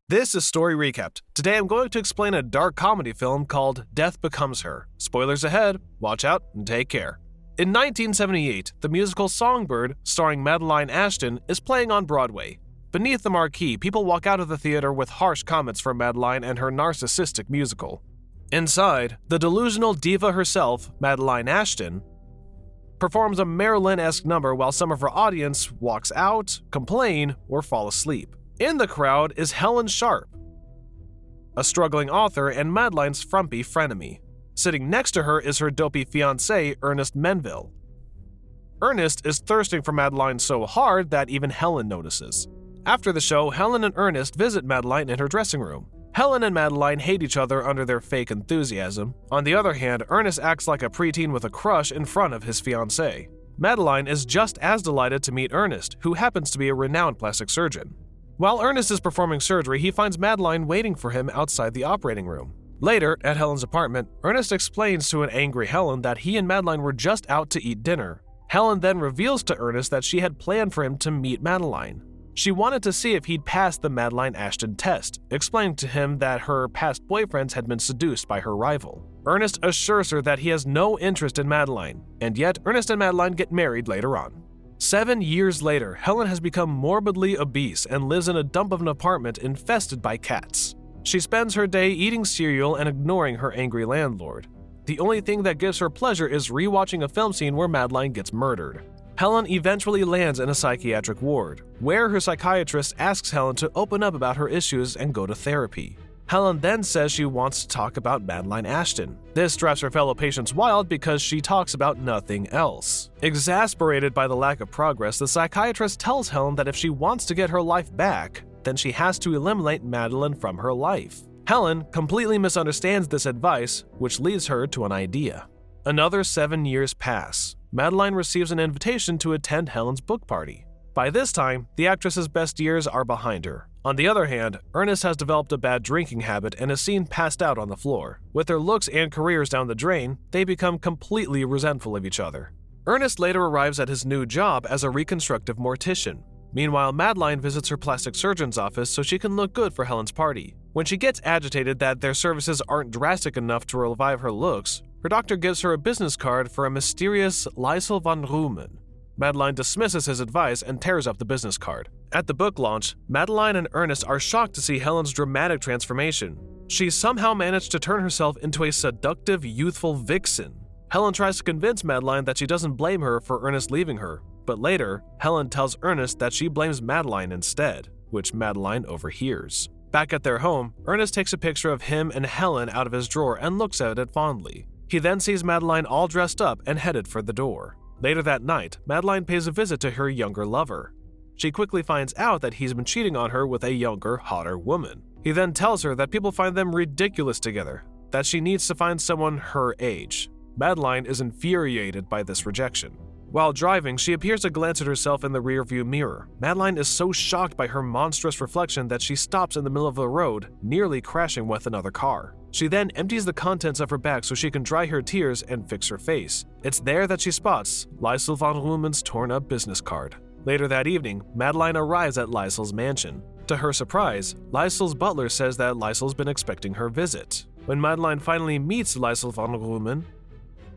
This is Story Recapped. Today I'm going to explain a dark comedy film called Death Becomes Her. Spoilers ahead, watch out and take care. In 1978, the musical Songbird, starring Madeline Ashton, is playing on Broadway. Beneath the marquee, people walk out of the theater with harsh comments from Madeline and her narcissistic musical. Inside, the delusional diva herself, Madeline Ashton, performs a Marilyn-esque number while some of her audience walks out, complain, or fall asleep. In the crowd is Helen Sharp, a struggling author and Madeline's frumpy frenemy. Sitting next to her is her dopey fiancé, Ernest Menville. Ernest is thirsting for Madeline so hard that even Helen notices. After the show, Helen and Ernest visit Madeline in her dressing room. Helen and Madeline hate each other under their fake enthusiasm. On the other hand, Ernest acts like a preteen with a crush in front of his fiancée. Madeline is just as delighted to meet Ernest, who happens to be a renowned plastic surgeon. While Ernest is performing surgery, he finds Madeline waiting for him outside the operating room. Later, at Helen's apartment, Ernest explains to an angry Helen that he and Madeline were just out to eat dinner. Helen then reveals to Ernest that she had planned for him to meet Madeline. She wanted to see if he'd passed the Madeline Ashton test, explaining to him that her past boyfriends had been seduced by her rival. Ernest assures her that he has no interest in Madeline, and yet Ernest and Madeline get married later on. 7 years later, Helen has become morbidly obese and lives in a dump of an apartment infested by cats. She spends her day eating cereal and ignoring her angry landlord. The only thing that gives her pleasure is rewatching a film scene where Madeline gets murdered. Helen eventually lands in a psychiatric ward, where her psychiatrist asks Helen to open up about her issues and go to therapy. Helen then says she wants to talk about Madeline Ashton. This drives her fellow patients wild because she talks about nothing else. Exasperated by the lack of progress, the psychiatrist tells Helen that if she wants to get her life back, then she has to eliminate Madeline from her life. Helen completely misunderstands this advice, which leads her to an idea. Another 7 years pass. Madeline receives an invitation to attend Helen's book party. By this time, the actress's best years are behind her. On the other hand, Ernest has developed a bad drinking habit and is seen passed out on the floor. With their looks and careers down the drain, they become completely resentful of each other. Ernest later arrives at his new job as a reconstructive mortician. Meanwhile, Madeline visits her plastic surgeon's office so she can look good for Helen's party. When she gets agitated that their services aren't drastic enough to revive her looks, her doctor gives her a business card for a mysterious Lysel van Roomen. Madeline dismisses his advice and tears up the business card. At the book launch, Madeline and Ernest are shocked to see Helen's dramatic transformation. She somehow managed to turn herself into a seductive, youthful vixen. Helen tries to convince Madeline that she doesn't blame her for Ernest leaving her, but later, Helen tells Ernest that she blames Madeline instead, which Madeline overhears. Back at their home, Ernest takes a picture of him and Helen out of his drawer and looks at it fondly. He then sees Madeline all dressed up and headed for the door. Later that night, Madeline pays a visit to her younger lover. She quickly finds out that he's been cheating on her with a younger, hotter woman. He then tells her that people find them ridiculous together, that she needs to find someone her age. Madeline is infuriated by this rejection. While driving, she appears to glance at herself in the rearview mirror. Madeline is so shocked by her monstrous reflection that she stops in the middle of the road, nearly crashing with another car. She then empties the contents of her bag so she can dry her tears and fix her face. It's there that she spots Lysel van Roomen's torn-up business card. Later that evening, Madeline arrives at Lysel's mansion. To her surprise, Lysel's butler says that Lysel's been expecting her visit. When Madeline finally meets Lysel van Roomen,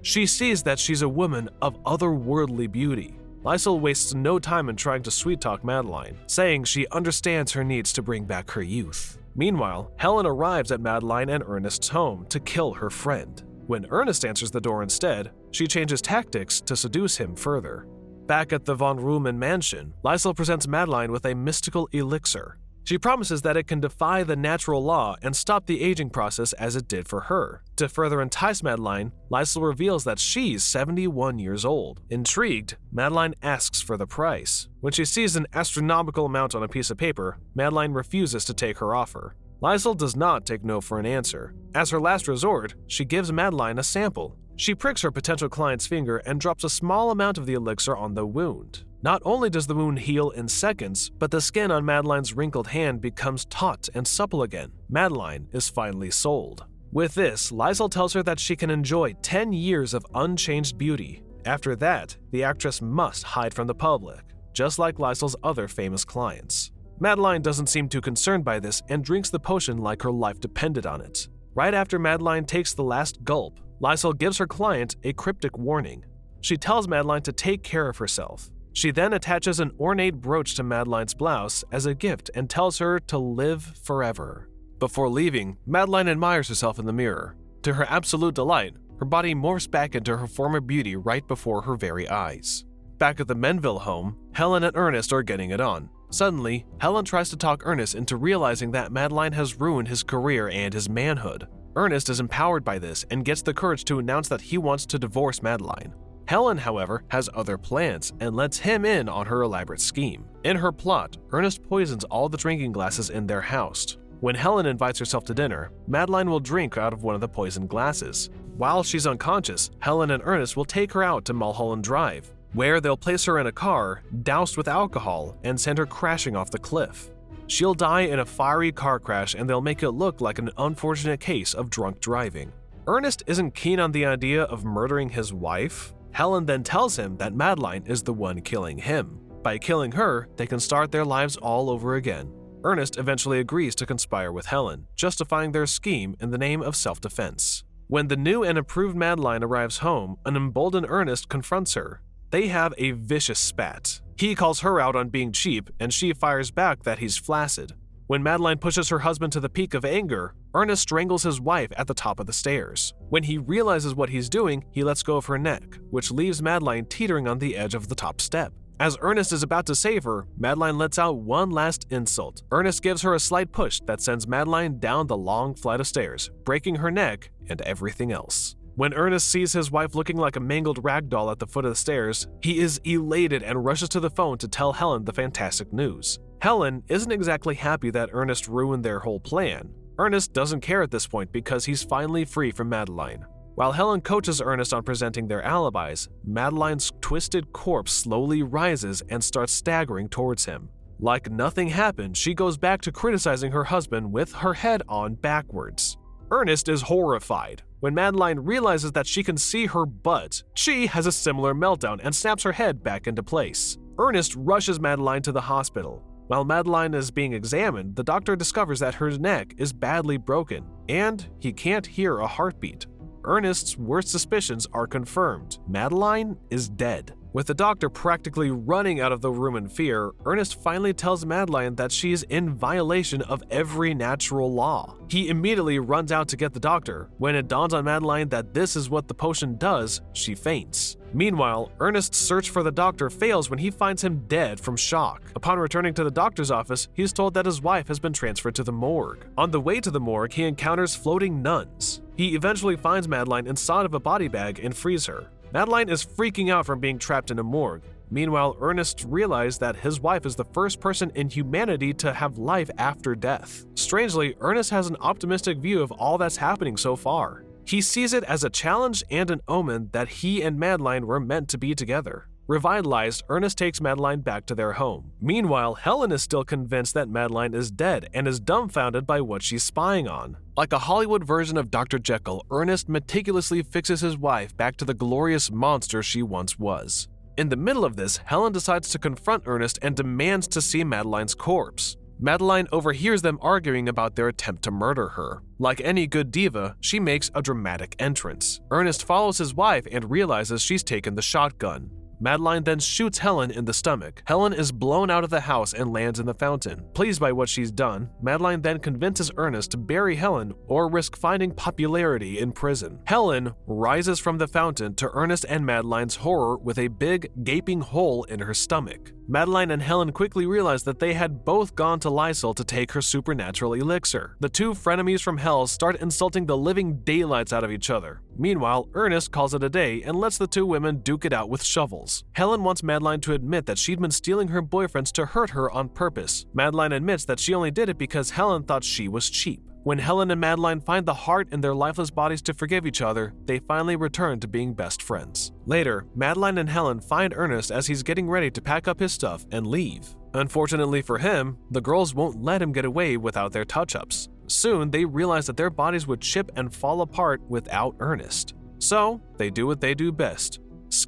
she sees that she's a woman of otherworldly beauty. Lysel wastes no time in trying to sweet-talk Madeline, saying she understands her needs to bring back her youth. Meanwhile, Helen arrives at Madeline and Ernest's home to kill her friend. When Ernest answers the door instead, she changes tactics to seduce him further. Back at the Von Roomen mansion, Lysel presents Madeline with a mystical elixir. She promises that it can defy the natural law and stop the aging process as it did for her. To further entice Madeline, Lysel reveals that she's 71 years old. Intrigued, Madeline asks for the price. When she sees an astronomical amount on a piece of paper, Madeline refuses to take her offer. Lysel does not take no for an answer. As her last resort, she gives Madeline a sample. She pricks her potential client's finger and drops a small amount of the elixir on the wound. Not only does the wound heal in seconds, but the skin on Madeline's wrinkled hand becomes taut and supple again. Madeline is finally sold. With this, Lysel tells her that she can enjoy 10 years of unchanged beauty. After that, the actress must hide from the public, just like Lysel's other famous clients. Madeline doesn't seem too concerned by this and drinks the potion like her life depended on it. Right after Madeline takes the last gulp, Lysol gives her client a cryptic warning. She tells Madeline to take care of herself. She then attaches an ornate brooch to Madeline's blouse as a gift and tells her to live forever. Before leaving, Madeline admires herself in the mirror. To her absolute delight, her body morphs back into her former beauty right before her very eyes. Back at the Menville home, Helen and Ernest are getting it on. Suddenly, Helen tries to talk Ernest into realizing that Madeline has ruined his career and his manhood. Ernest is empowered by this and gets the courage to announce that he wants to divorce Madeline. Helen, however, has other plans and lets him in on her elaborate scheme. In her plot, Ernest poisons all the drinking glasses in their house. When Helen invites herself to dinner, Madeline will drink out of one of the poisoned glasses. While she's unconscious, Helen and Ernest will take her out to Mulholland Drive, where they'll place her in a car, doused with alcohol, and send her crashing off the cliff. She'll die in a fiery car crash and they'll make it look like an unfortunate case of drunk driving. Ernest isn't keen on the idea of murdering his wife. Helen then tells him that Madeline is the one killing him. By killing her, they can start their lives all over again. Ernest eventually agrees to conspire with Helen, justifying their scheme in the name of self-defense. When the new and improved Madeline arrives home, an emboldened Ernest confronts her. They have a vicious spat. He calls her out on being cheap, and she fires back that he's flaccid. When Madeline pushes her husband to the peak of anger, Ernest strangles his wife at the top of the stairs. When he realizes what he's doing, he lets go of her neck, which leaves Madeline teetering on the edge of the top step. As Ernest is about to save her, Madeline lets out one last insult. Ernest gives her a slight push that sends Madeline down the long flight of stairs, breaking her neck and everything else. When Ernest sees his wife looking like a mangled rag doll at the foot of the stairs, he is elated and rushes to the phone to tell Helen the fantastic news. Helen isn't exactly happy that Ernest ruined their whole plan. Ernest doesn't care at this point because he's finally free from Madeline. While Helen coaches Ernest on presenting their alibis, Madeline's twisted corpse slowly rises and starts staggering towards him. Like nothing happened, she goes back to criticizing her husband with her head on backwards. Ernest is horrified. When Madeline realizes that she can see her butt, she has a similar meltdown and snaps her head back into place. Ernest rushes Madeline to the hospital. While Madeline is being examined, the doctor discovers that her neck is badly broken, and he can't hear a heartbeat. Ernest's worst suspicions are confirmed. Madeline is dead. With the doctor practically running out of the room in fear, Ernest finally tells Madeline that she's in violation of every natural law. He immediately runs out to get the doctor. When it dawns on Madeline that this is what the potion does, she faints. Meanwhile, Ernest's search for the doctor fails when he finds him dead from shock. Upon returning to the doctor's office, he's told that his wife has been transferred to the morgue. On the way to the morgue, he encounters floating nuns. He eventually finds Madeline inside of a body bag and frees her. Madeline is freaking out from being trapped in a morgue. Meanwhile, Ernest realizes that his wife is the first person in humanity to have life after death. Strangely, Ernest has an optimistic view of all that's happening so far. He sees it as a challenge and an omen that he and Madeline were meant to be together. Revitalized, Ernest takes Madeline back to their home. Meanwhile, Helen is still convinced that Madeline is dead and is dumbfounded by what she's spying on. Like a Hollywood version of Dr. Jekyll, Ernest meticulously fixes his wife back to the glorious monster she once was. In the middle of this, Helen decides to confront Ernest and demands to see Madeline's corpse. Madeline overhears them arguing about their attempt to murder her. Like any good diva, she makes a dramatic entrance. Ernest follows his wife and realizes she's taken the shotgun. Madeline then shoots Helen in the stomach. Helen is blown out of the house and lands in the fountain. Pleased by what she's done, Madeline then convinces Ernest to bury Helen or risk finding popularity in prison. Helen rises from the fountain to Ernest and Madeline's horror with a big, gaping hole in her stomach. Madeline and Helen quickly realize that they had both gone to Lysol to take her supernatural elixir. The two frenemies from hell start insulting the living daylights out of each other. Meanwhile, Ernest calls it a day and lets the two women duke it out with shovels. Helen wants Madeline to admit that she'd been stealing her boyfriends to hurt her on purpose. Madeline admits that she only did it because Helen thought she was cheap. When Helen and Madeline find the heart in their lifeless bodies to forgive each other, they finally return to being best friends. Later, Madeline and Helen find Ernest as he's getting ready to pack up his stuff and leave. Unfortunately for him, the girls won't let him get away without their touch-ups. Soon, they realize that their bodies would chip and fall apart without Ernest. So, they do what they do best: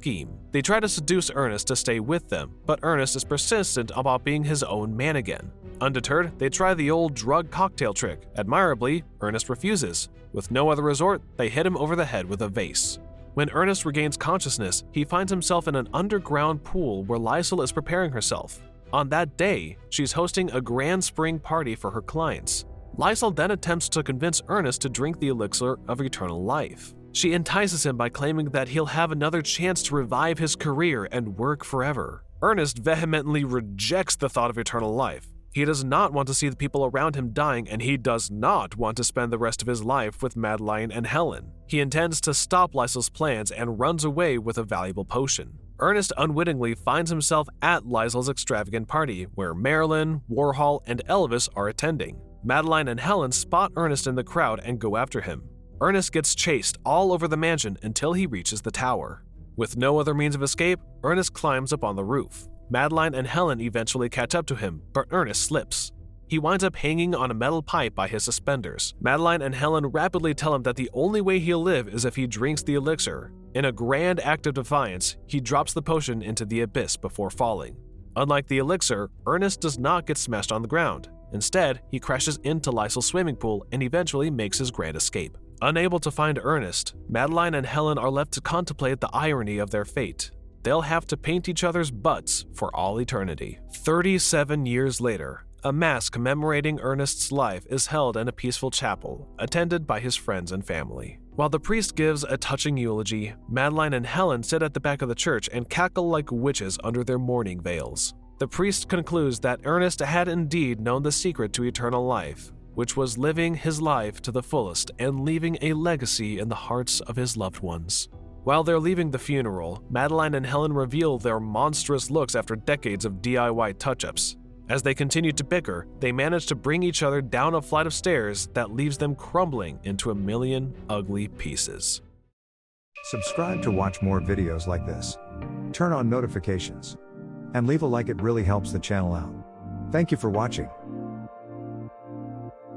scheme. They try to seduce Ernest to stay with them, but Ernest is persistent about being his own man again. Undeterred, they try the old drug cocktail trick. Admirably, Ernest refuses. With no other resort, they hit him over the head with a vase. When Ernest regains consciousness, he finds himself in an underground pool where Liesl is preparing herself. On that day, she's hosting a grand spring party for her clients. Liesl then attempts to convince Ernest to drink the elixir of eternal life. She entices him by claiming that he'll have another chance to revive his career and work forever. Ernest vehemently rejects the thought of eternal life. He does not want to see the people around him dying, and he does not want to spend the rest of his life with Madeline and Helen. He intends to stop Liesl's plans and runs away with a valuable potion. Ernest unwittingly finds himself at Liesl's extravagant party, where Marilyn, Warhol, and Elvis are attending. Madeline and Helen spot Ernest in the crowd and go after him. Ernest gets chased all over the mansion until he reaches the tower. With no other means of escape, Ernest climbs up on the roof. Madeline and Helen eventually catch up to him, but Ernest slips. He winds up hanging on a metal pipe by his suspenders. Madeline and Helen rapidly tell him that the only way he'll live is if he drinks the elixir. In a grand act of defiance, he drops the potion into the abyss before falling. Unlike the elixir, Ernest does not get smashed on the ground. Instead, he crashes into Liesl's swimming pool and eventually makes his grand escape. Unable to find Ernest, Madeline and Helen are left to contemplate the irony of their fate. They'll have to paint each other's butts for all eternity. 37 years later, a mass commemorating Ernest's life is held in a peaceful chapel, attended by his friends and family. While the priest gives a touching eulogy, Madeline and Helen sit at the back of the church and cackle like witches under their mourning veils. The priest concludes that Ernest had indeed known the secret to eternal life, which was living his life to the fullest and leaving a legacy in the hearts of his loved ones. While they're leaving the funeral, Madeline and Helen reveal their monstrous looks after decades of DIY touch-ups. As they continue to bicker, they manage to bring each other down a flight of stairs that leaves them crumbling into a million ugly pieces. Subscribe to watch more videos like this. Turn on notifications. And leave a like, it really helps the channel out. Thank you for watching.